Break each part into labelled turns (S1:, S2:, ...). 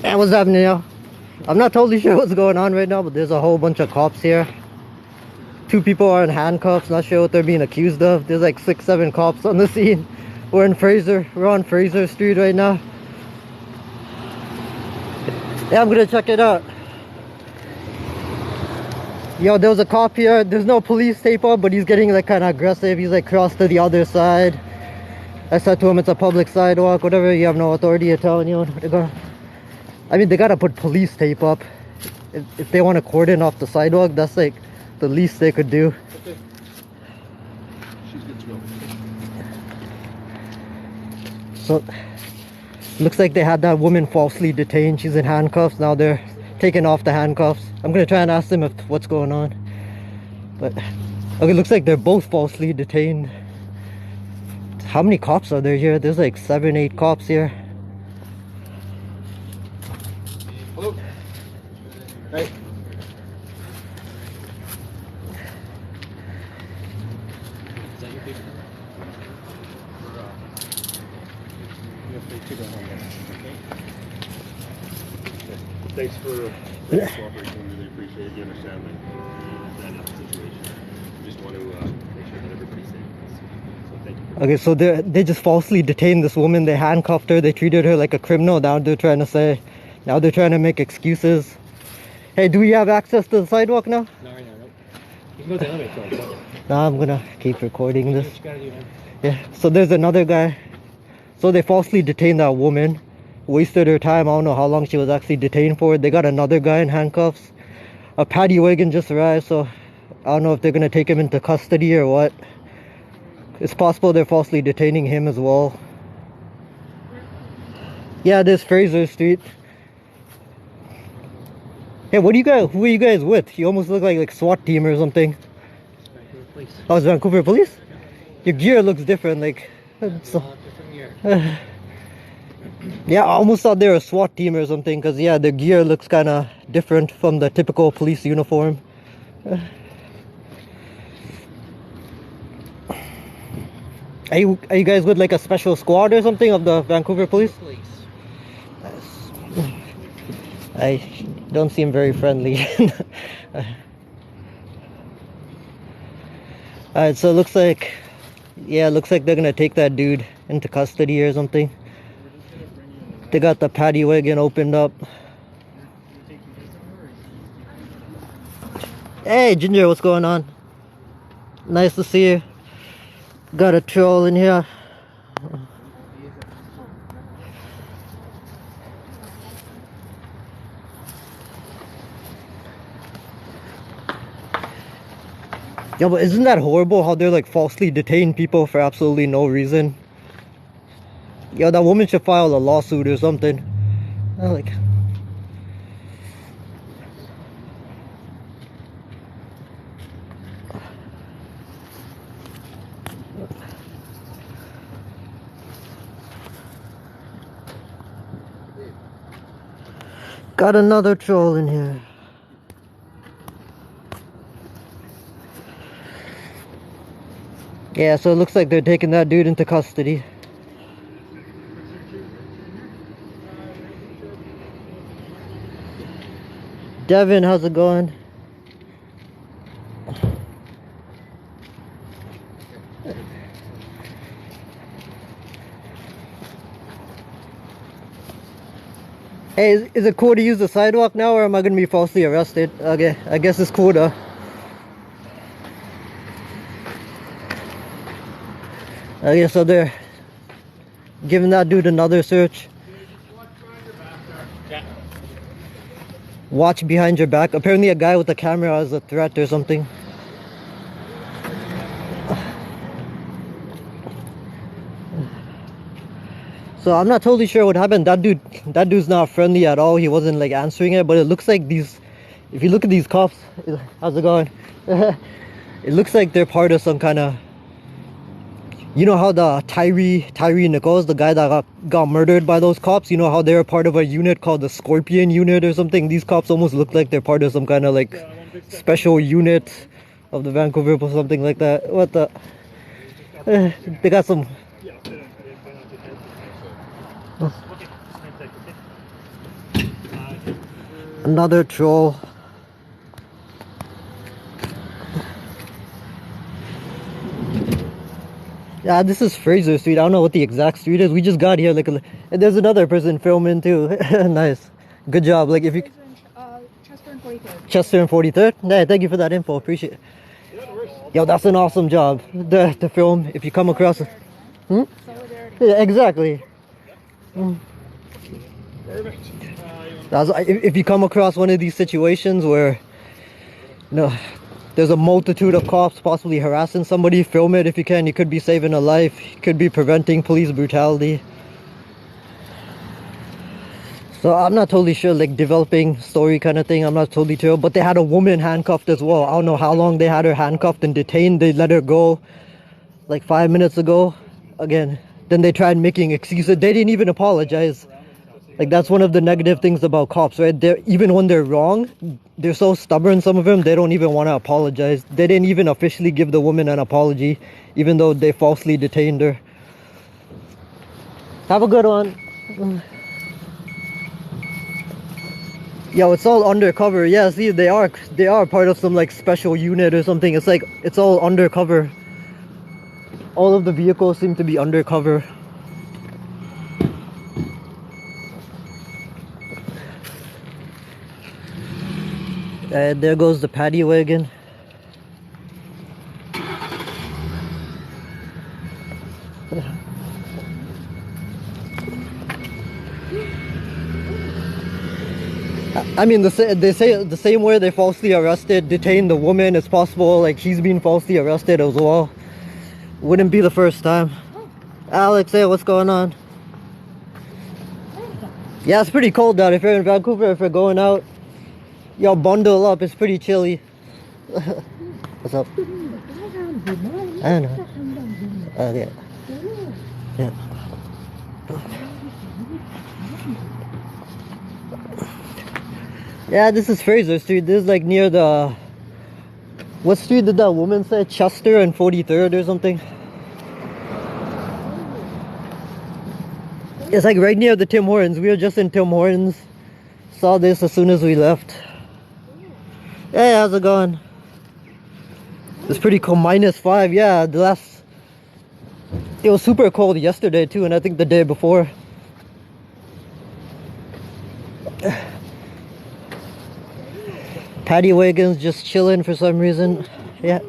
S1: And what's happening now? I'm not totally sure what's going on right now, but there's a whole bunch of cops here. 2 people are in handcuffs, not sure what they're being accused of. There's like 6-7 cops on the scene. We're on Fraser Street right now. Yeah, I'm gonna check it out. Yo, there was a cop here. There's no police tape up, but he's getting like kind of aggressive. He's like crossed to the other side. I said to him, it's a public sidewalk, whatever. You have no authority to tell anyone. I mean, they gotta put police tape up. If they want to cordon off the sidewalk, that's like the least they could do.
S2: Okay. She's good to go.
S1: So, looks like they had that woman falsely detained. She's in handcuffs. Now they're taking off the handcuffs. I'm gonna try and ask them what's going on. But, okay, looks like they're both falsely detained. How many cops are there here? There's like 7-8 cops here.
S2: Hello. Hey. Is that your paper? You have to go home then, okay? Thanks for your cooperation. Really appreciate it. You understand the situation. Just want to make sure that everybody's safe. So thank you.
S1: Okay, so they just falsely detained this woman. They handcuffed her. They treated her like a criminal. Now they're trying to make excuses. Hey, do we have access to the sidewalk now?
S2: No, right now, right? You can go to the elevator.
S1: Nah, I'm gonna keep recording this.
S2: What you gotta do, man.
S1: Yeah, so there's another guy. So they falsely detained that woman. Wasted her time. I don't know how long she was actually detained for. They got another guy in handcuffs. A paddy wagon just arrived, so I don't know if they're gonna take him into custody or what. It's possible they're falsely detaining him as well. Yeah, this Fraser Street. Hey, who are you guys with? You almost look like SWAT team or something.
S2: Vancouver Police.
S1: Oh, it's Vancouver Police? Your gear looks different, like...
S2: Different gear.
S1: Yeah, I almost thought they were a SWAT team or something, because yeah, their gear looks kind of different from the typical police uniform. Are you guys with like a special squad or something of the Vancouver Police? I don't seem very friendly. Alright, so it looks like they're gonna take that dude into custody or something. They got the paddy wagon opened up. Hey Ginger, what's going on? Nice to see you. Got a troll in here. Yeah, but isn't that horrible how they're like falsely detain people for absolutely no reason? Yo, that woman should file a lawsuit or something. Like... Got another troll in here. Yeah, so it looks like they're taking that dude into custody. Devin, how's it going? Hey, is it cool to use the sidewalk now, or am I going to be falsely arrested? Okay, I guess it's cool though. Okay, so they're giving that dude another search. Watch behind your back. Apparently a guy with a camera has a threat or something. So I'm not totally sure what happened. That dude's not friendly at all. He wasn't like answering it, but it looks like these, if you look at these cops, how's it going? It looks like they're part of some kind of, you know how the Tyree Nichols, the guy that got murdered by those cops, you know how they're part of a unit called the Scorpion Unit or something? These cops almost look like they're part of some kind of like special unit of the Vancouver or something like that. What the? They got some...
S2: Okay, just hang tight, okay?
S1: Another troll. Yeah, this is Fraser Street. I don't know what the exact street is. We just got here. Like, and there's another person filming too. Nice, good job. Like, if you
S3: Chester and 43rd.
S1: Chester and 43rd. Yeah, thank you for that info. Appreciate it.
S2: Yeah, no worries.
S1: Yo, that's an awesome job. The film. If you come across it,
S3: Solidarity.
S1: yeah, exactly.
S2: Perfect.
S1: That's if you come across one of these situations where, there's a multitude of cops possibly harassing somebody, film it if you can. You could be saving a life. You could be preventing police brutality. So I'm not totally sure, like developing story kind of thing. I'm not totally sure, but they had a woman handcuffed as well. I don't know how long they had her handcuffed and detained. They let her go like 5 minutes ago. Again, then they tried making excuses. They didn't even apologize. Like, that's one of the negative things about cops, right? Even when they're wrong, they're so stubborn, some of them, they don't even want to apologize. They didn't even officially give the woman an apology, even though they falsely detained her. Have a good one. Yo, it's all undercover. Yeah, see, they are part of some like special unit or something. It's like, it's all undercover. All of the vehicles seem to be undercover. And there goes the paddy wagon. I mean, they say the same way they falsely detained the woman. It's possible like he's been falsely arrested as well. Wouldn't be the first time. Alex, hey, what's going on? Yeah, it's pretty cold out. If you're in Vancouver, if you're going out, yo, bundle up. It's pretty chilly. What's up? I don't know. Yeah. Yeah. Yeah, this is Fraser Street. This is like near the... What street did that woman say? Chester and 43rd or something? It's like right near the Tim Hortons. We were just in Tim Hortons. Saw this as soon as we left. Hey, how's it going? It's pretty cold. -5. Yeah, it was super cold yesterday too, and I think the day before. Paddy wagons just chilling for some reason. Yeah.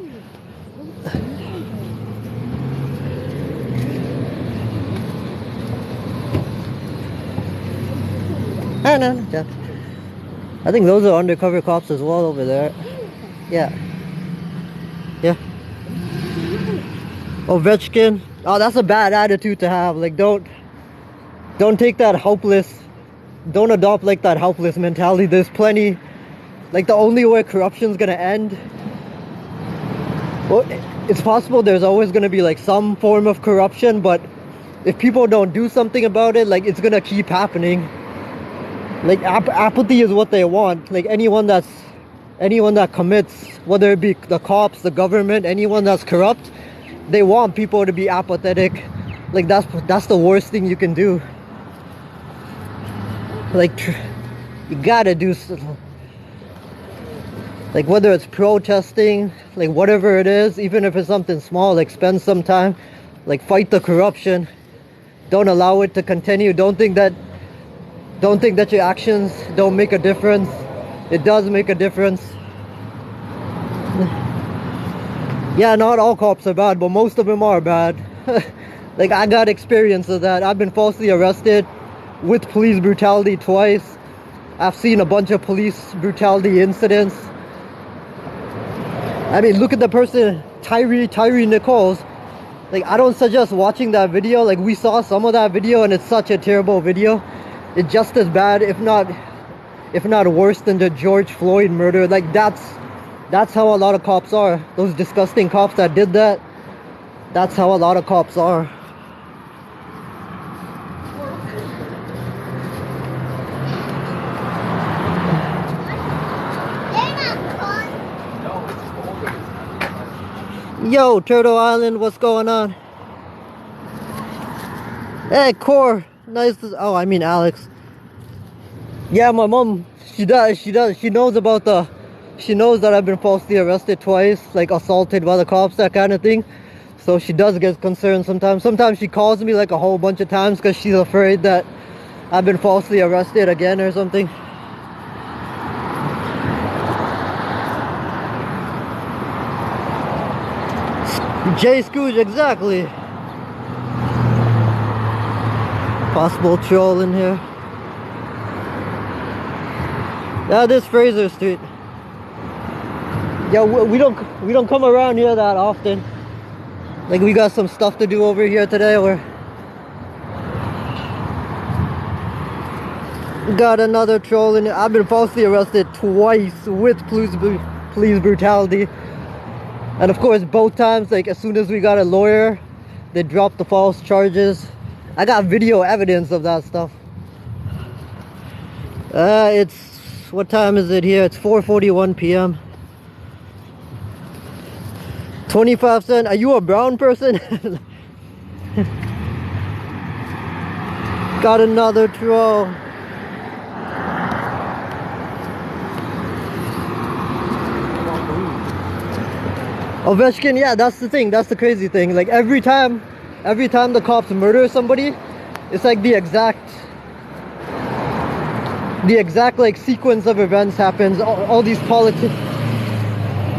S1: I don't know. Yeah. I think those are undercover cops as well over there. Yeah. Yeah. Ovechkin. Oh, that's a bad attitude to have. Like, don't take that helpless. Don't adopt like that helpless mentality. There's plenty. Like, the only way corruption's gonna end. Well, it's possible there's always gonna be like some form of corruption, but if people don't do something about it, like, it's gonna keep happening. Like, apathy is what they want. Like, anyone that commits, whether it be the cops, the government, anyone that's corrupt, they want people to be apathetic. Like, that's the worst thing you can do. Like, you gotta do something. Like, whether it's protesting, like whatever it is, even if it's something small, like spend some time, like fight the corruption. Don't allow it to continue. Don't think that your actions don't make a difference. It does make a difference. Yeah, not all cops are bad, but most of them are bad. Like, I got experience of that. I've been falsely arrested with police brutality twice. I've seen a bunch of police brutality incidents. I mean, look at the person, Tyree Nichols. Like, I don't suggest watching that video. Like, we saw some of that video and it's such a terrible video. It's just as bad, if not worse than the George Floyd murder. Like, that's how a lot of cops are. Those disgusting cops that did that, that's how a lot of cops are. Yo, Turtle Island, what's going on? Hey, Core, Nice to, oh, I mean Alex. Yeah, my mom, she knows about she knows that I've been falsely arrested twice, like assaulted by the cops, that kind of thing. So she does get concerned sometimes. Sometimes she calls me like a whole bunch of times because she's afraid that I've been falsely arrested again or something. Jay Scooge, exactly. Possible troll in here. Yeah, this Fraser Street. Yeah, we don't come around here that often. Like, we got some stuff to do over here today. We got another troll in here. I've been falsely arrested twice with police brutality. And of course, both times, like, as soon as we got a lawyer, they dropped the false charges. I got video evidence of that stuff. What time is it here? It's 4:41 p.m. 25 cents. Are you a brown person? Got another troll. Ovechkin, yeah, that's the thing. That's the crazy thing. Like, every time the cops murder somebody, it's like the exact like sequence of events happens. All these politics,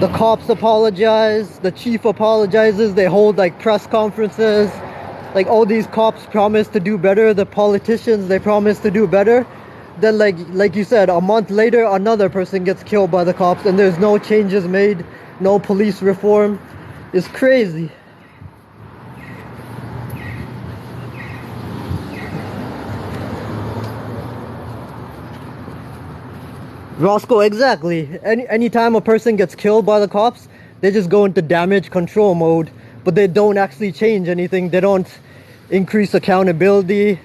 S1: the cops apologize, the chief apologizes, they hold like press conferences, like all these cops promise to do better, the politicians, they promise to do better. Then like you said, a month later another person gets killed by the cops and there's no changes made, no police reform. It's crazy. Roscoe, exactly. Anytime a person gets killed by the cops, they just go into damage control mode, but they don't actually change anything. They don't increase accountability.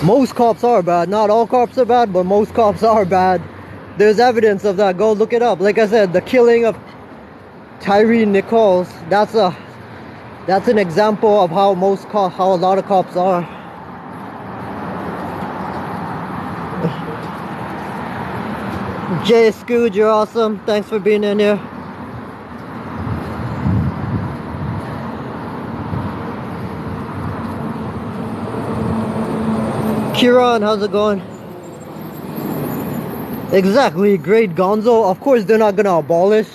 S1: Most cops are bad. Not all cops are bad, but most cops are bad. There's evidence of that. Go look it up. Like I said, the killing of Tyree Nichols, that's an example of how a lot of cops are. Jay Scooge, you're awesome. Thanks for being in here. Kieran, how's it going? Exactly, great Gonzo. Of course they're not gonna abolish.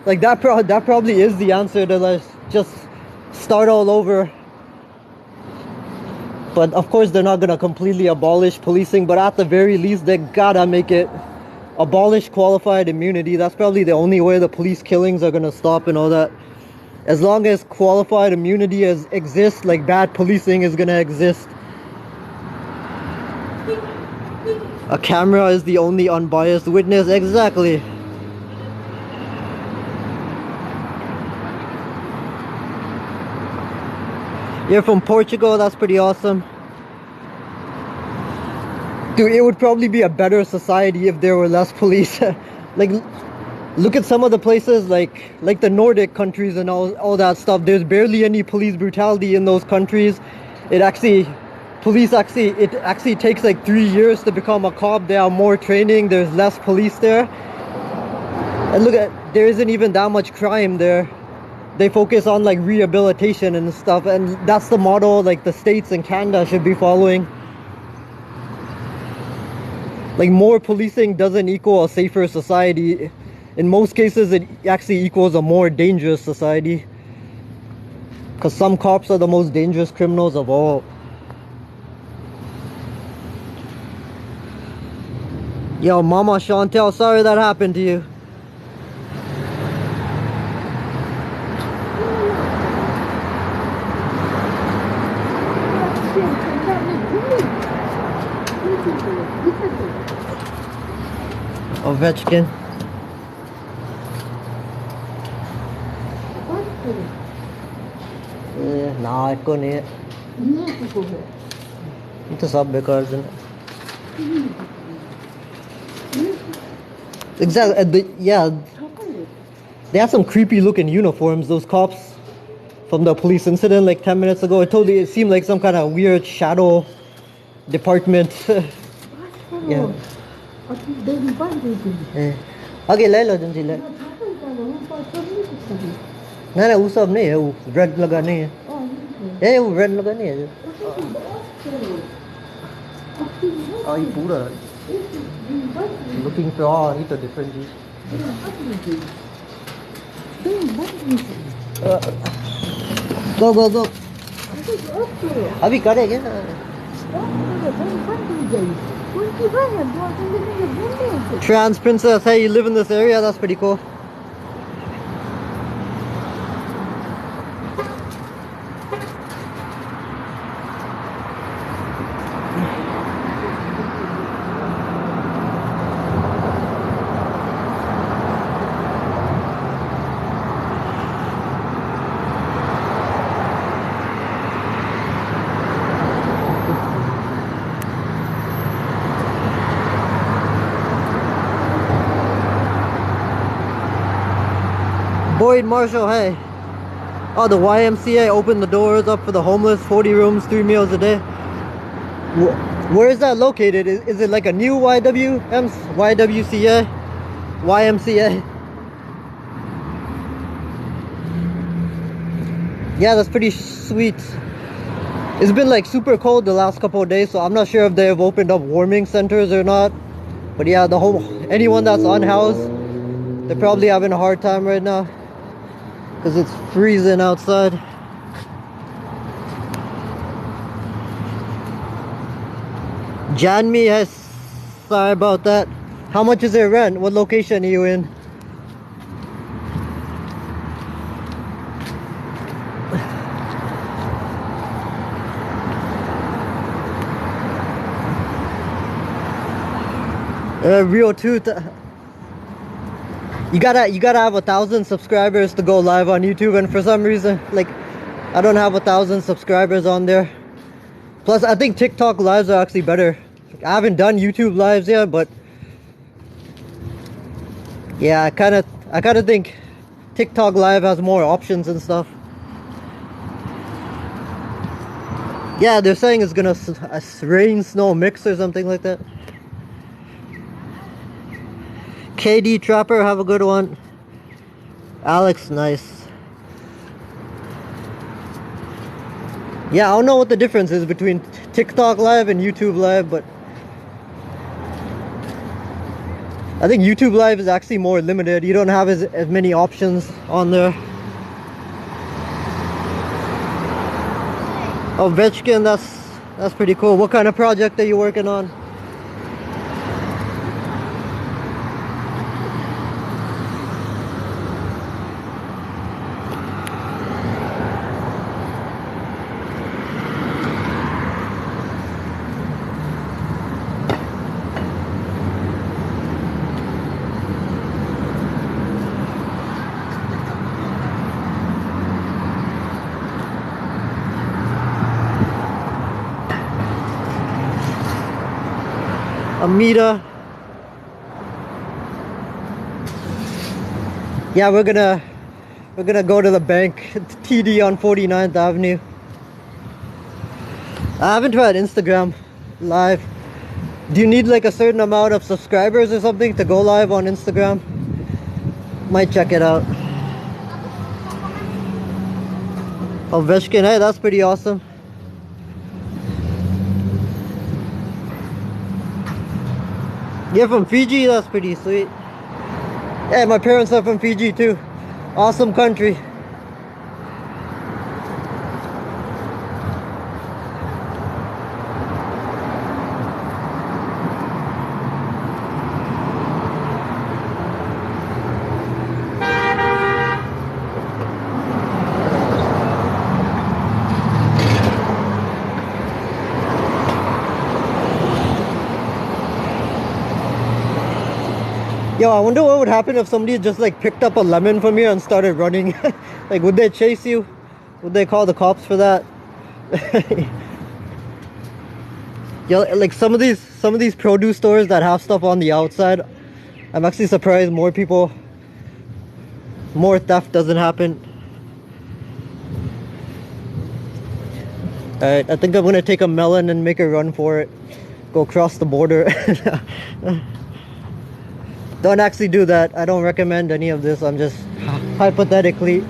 S1: Like, that probably is the answer to, like, just start all over. But of course they're not gonna completely abolish policing, but at the very least they gotta make it abolish qualified immunity. That's probably the only way the police killings are gonna stop and all that. As long as qualified immunity exists, like, bad policing is gonna exist. A camera is the only unbiased witness. Exactly. You're from Portugal, that's pretty awesome. Dude, it would probably be a better society if there were less police. Like, look at some of the places like the Nordic countries and all that stuff. There's barely any police brutality in those countries. It actually takes like 3 years to become a cop. They have more training, there's less police there. And look at, there isn't even that much crime there. They focus on like rehabilitation and stuff, and that's the model like the States and Canada should be following. Like, more policing doesn't equal a safer society. In most cases it actually equals a more dangerous society, because some cops are the most dangerous criminals of all. Yo, Mama Chantel, sorry that happened to you. Ovechkin. Nah, I couldn't. It's सब बेकार है. Exactly. Yeah. They had some creepy looking uniforms, those cops from the police incident like 10 minutes ago. It seemed like some kind of weird shadow department. Yeah. आगे ले लो जल्दी ले ना वो सब नहीं है वो रेड लगा नहीं है वो रेड लगा नहीं है ये पूरा looking for ये तो different चीज go अभी करेंगे ना Trans princess, hey, you live in this area? That's pretty cool. Boyd Marshall, hey. Oh, the YMCA opened the doors up for the homeless, 40 rooms, 3 meals a day. Where is that located? Is it like a new YWCA? YMCA? Yeah, that's pretty sweet. It's been like super cold the last couple of days, so I'm not sure if they have opened up warming centers or not. But yeah, anyone that's unhoused, they're probably having a hard time right now. Because it's freezing outside. Janmi, yes. Sorry about that. How much is your rent? What location are you in? Real truth. You gotta have 1,000 subscribers to go live on YouTube, and for some reason, like, I don't have 1,000 subscribers on there. Plus, I think TikTok lives are actually better. I haven't done YouTube lives yet, but yeah, I kind of think TikTok live has more options and stuff. Yeah, they're saying it's gonna rain, snow mix or something like that. KD Trapper, have a good one. Alex, nice. Yeah, I don't know what the difference is between TikTok live and YouTube live, but I think YouTube live is actually more limited. You don't have as many options on there. Oh, Vetchkin, that's pretty cool. What kind of project are you working on? Amita. Yeah, we're gonna go to the bank. TD on 49th Avenue. I haven't tried Instagram live. Do you need like a certain amount of subscribers or something to go live on Instagram? Might check it out. Oh, Veshkin, hey, that's pretty awesome. You're from Fiji? That's pretty sweet. Yeah, my parents are from Fiji too. Awesome country. Yo, I wonder what would happen if somebody just like picked up a lemon from here and started running. Like, would they chase you? Would they call the cops for that? Yo, like some of these produce stores that have stuff on the outside, I'm actually surprised more people more theft doesn't happen. Alright, I think I'm gonna take a melon and make a run for it. Go across the border. Don't actually do that. I don't recommend any of this. I'm just hypothetically.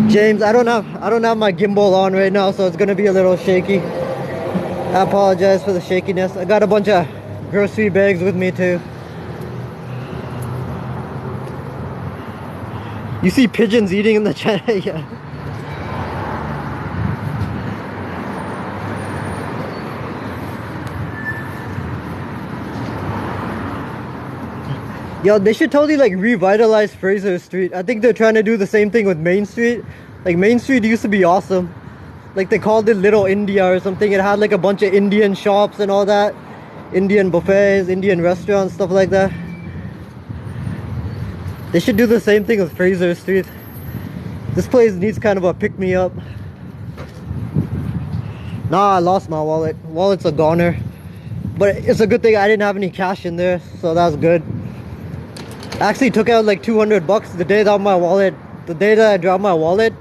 S1: James, I don't have my gimbal on right now, so it's gonna be a little shaky. I apologize for the shakiness. I got a bunch of grocery bags with me too. You see pigeons eating in the chat? Yeah. Yo, they should totally like revitalize Fraser Street. I think they're trying to do the same thing with Main Street. Like Main Street used to be awesome. Like they called it Little India or something. It had like a bunch of Indian shops and all that. Indian buffets, Indian restaurants, stuff like that. They should do the same thing with Fraser Street. This place needs kind of a pick-me-up. Nah, I lost my wallet. Wallet's a goner. But it's a good thing I didn't have any cash in there, so that's good. I actually took out like 200 bucks the day that I dropped my wallet.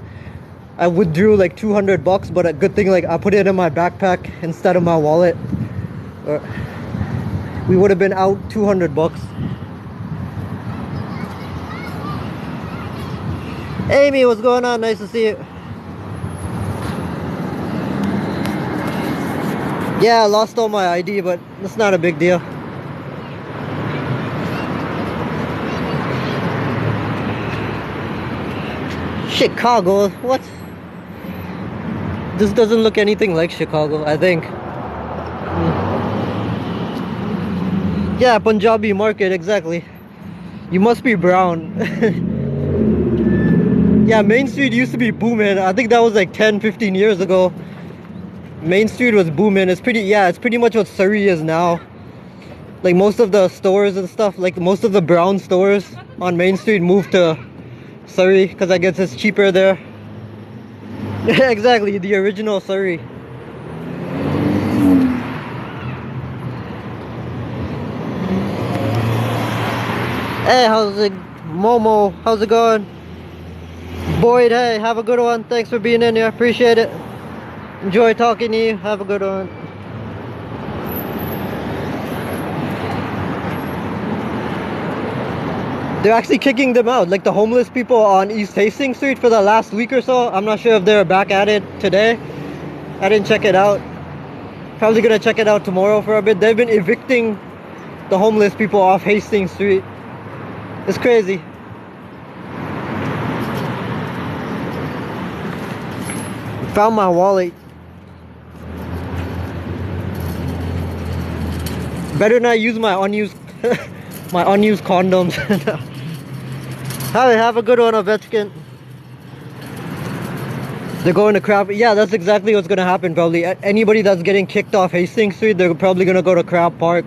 S1: I withdrew like 200 bucks, but a good thing like I put it in my backpack instead of my wallet. We would have been out 200 bucks. Amy, what's going on? Nice to see you. Yeah, I lost all my ID, but it's not a big deal. Chicago? What? This doesn't look anything like Chicago, I think. Yeah, Punjabi market, exactly. You must be brown. Yeah, Main Street used to be booming. I think that was like 10-15 years ago. Main Street was booming. It's pretty much what Surrey is now. Like most of the stores and stuff, like most of the brown stores on Main Street moved to Surrey because I guess it's cheaper there. Exactly, the original Surrey. Hey, how's it? Momo, how's it going? Boyd, hey, have a good one. Thanks for being in here. Appreciate it. Enjoy talking to you. Have a good one. They're actually kicking them out, like the homeless people on East Hastings Street for the last week or so. I'm not sure if they're back at it today. I didn't check it out. Probably gonna check it out tomorrow for a bit. They've been evicting the homeless people off Hastings Street. It's crazy. Found my wallet. Better not use my unused my unused condoms. Have a good one, Ovechkin. They're going to Crab. Yeah, that's exactly what's gonna happen probably. Anybody that's getting kicked off Hastings Street, they're probably gonna go to Crab Park.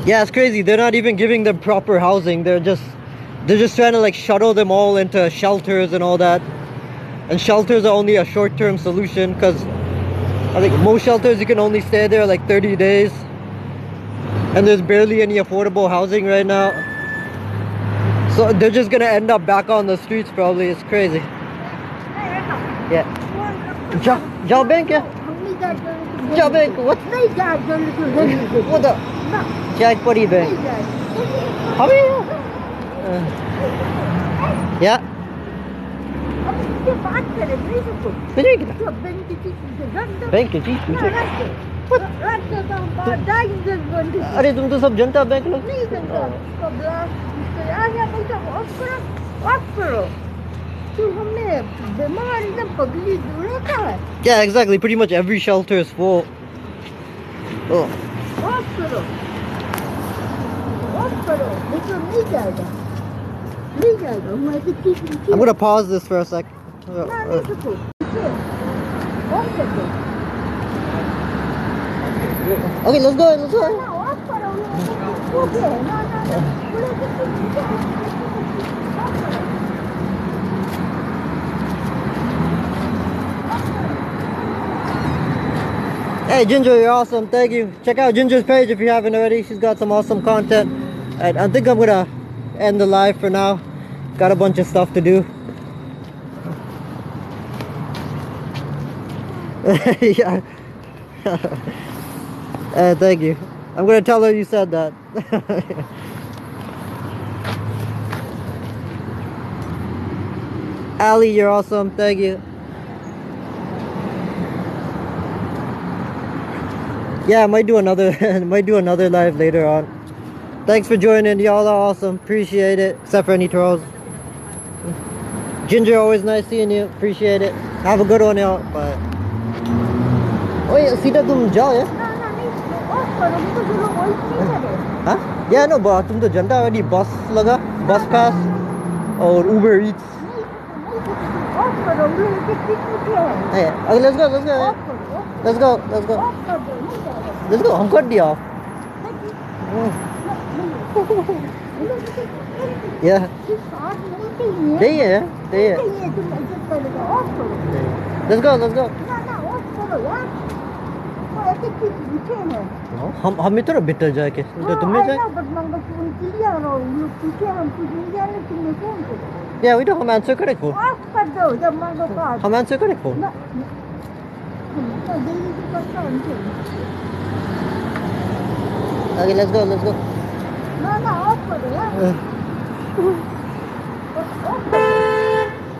S1: Yeah, it's crazy. They're not even giving them proper housing. They're just trying to like shuttle them all into shelters and all that. And shelters are only a short-term solution because I think most shelters you can only stay there like 30 days. And there's barely any affordable housing right now. So they're just gonna end up back on the streets probably. It's crazy. Yeah. Jal Bank, yeah. Jal Bank, what? What the? Jai Puri Bank. How are you? Yeah. Bank की चीज अरे तुम तो सब जनता bank लोग Yeah, exactly. Pretty much every shelter is full. Oh. I'm gonna pause this for a sec. Okay, let's go. Let's go. Hey Ginger, you're awesome. Thank you. Check out Ginger's page if you haven't already. She's got some awesome content. I think I'm gonna end the live for now. Got a bunch of stuff to do. Yeah. Thank you. I'm gonna tell her you said that. Ali, you're awesome. Thank you. Yeah, I might do another live later on. Thanks for joining. Y'all are awesome. Appreciate it. Except for any trolls. Ginger, always nice seeing you. Appreciate it. Have a good one, y'all. Bye. Oh yeah, सीधा तुम जाओ यार. हाँ? Yeah, no, but तुम तो जनता वाली bus लगा, bus pass और Uber Eats. Hey, okay, let's go. Let's go. हम कर दिया. Yeah. नहीं है. Let's go. हम इधर भीतर जाके तो तुम में जाए. Yeah, we don't हम answer करे को. हम answer करे को. Okay, let's go.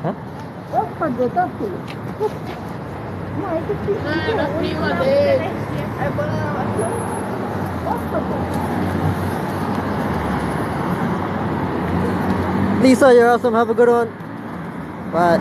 S1: Huh? Lisa, you're awesome. Have a good one. Bye.